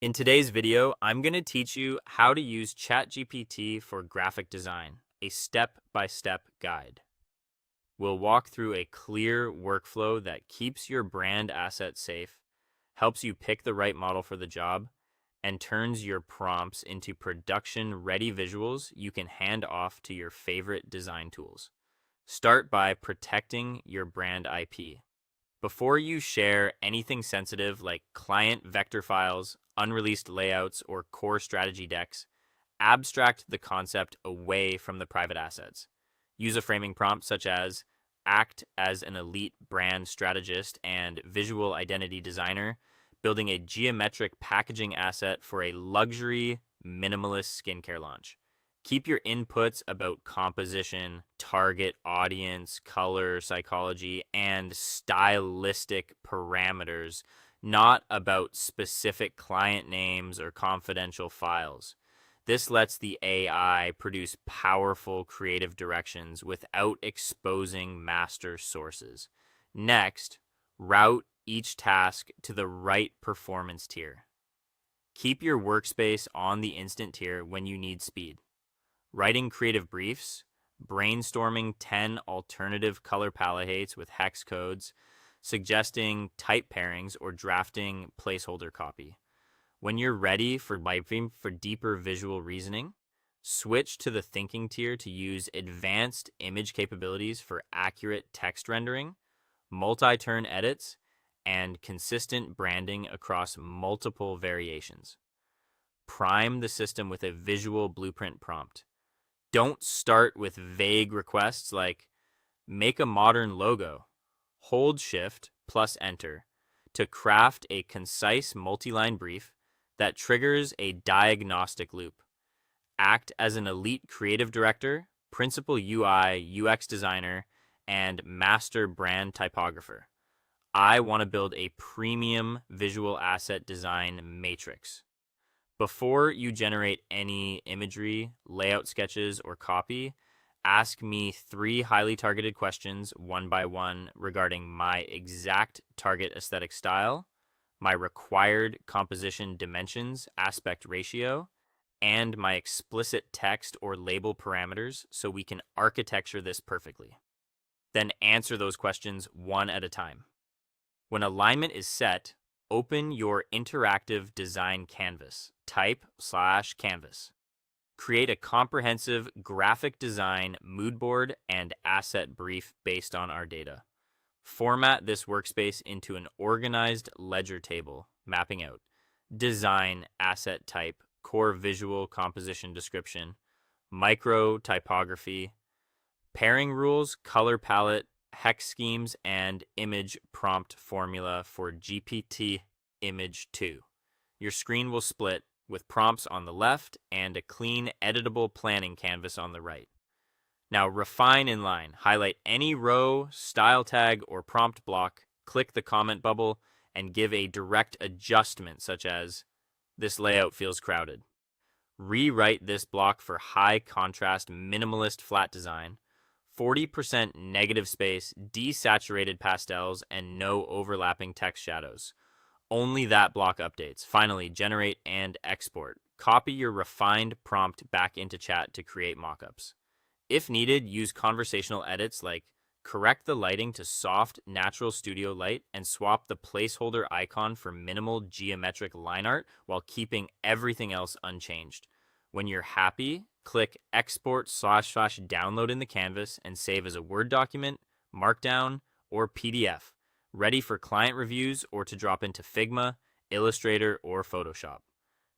In today's video, I'm going to teach you how to use ChatGPT for graphic design, a step-by-step guide. We'll walk through a clear workflow that keeps your brand asset safe, helps you pick the right model for the job, and turns your prompts into production-ready visuals you can hand off to your favorite design tools. Start by protecting your brand IP. Before you share anything sensitive like client vector files, unreleased layouts, or core strategy decks, abstract the concept away from the private assets. Use a framing prompt such as act as an elite brand strategist and visual identity designer, building a geometric packaging asset for a luxury minimalist skincare launch. Keep your inputs about composition, target audience, color, psychology, and stylistic parameters, not about specific client names or confidential files. This lets the AI produce powerful creative directions without exposing master sources. Next, route each task to the right performance tier. Keep your workspace on the instant tier when you need speed. Writing creative briefs, brainstorming 10 alternative color palettes with hex codes, suggesting type pairings, or drafting placeholder copy. When you're ready for deeper visual reasoning, switch to the thinking tier to use advanced image capabilities for accurate text rendering, multi-turn edits, and consistent branding across multiple variations. Prime the system with a visual blueprint prompt. Don't start with vague requests like make a modern logo. Hold Shift plus Enter to craft a concise multi-line brief that triggers a diagnostic loop. Act as an elite creative director, principal UI, UX designer, and master brand typographer. I want to build a premium visual asset design matrix. Before you generate any imagery, layout sketches, or copy, ask me 3 highly targeted questions one by one regarding my exact target aesthetic style, my required composition dimensions, aspect ratio, and my explicit text or label parameters so we can architecture this perfectly. Then answer those questions one at a time. When alignment is set, open your interactive design canvas. Type/canvas. Create a comprehensive graphic design mood board and asset brief based on our data. Format this workspace into an organized ledger table, mapping out design, asset type, core visual composition description, micro typography, pairing rules, color palette, hex schemes, and image prompt formula for GPT image 2. Your screen will split with prompts on the left and a clean, editable planning canvas on the right. Now refine in line. Highlight any row, style tag, or prompt block, click the comment bubble, and give a direct adjustment such as, this layout feels crowded. Rewrite this block for high contrast, minimalist flat design, 40% negative space, desaturated pastels, and no overlapping text shadows. Only that block updates. Finally, generate and export. Copy your refined prompt back into chat to create mockups. If needed, use conversational edits like correct the lighting to soft, natural studio light and swap the placeholder icon for minimal geometric line art while keeping everything else unchanged. When you're happy, click export/download in the canvas and save as a Word document, Markdown, or PDF, ready for client reviews or to drop into Figma, Illustrator, or Photoshop.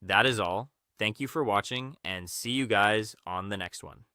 That is all. Thank you for watching, and see you guys on the next one.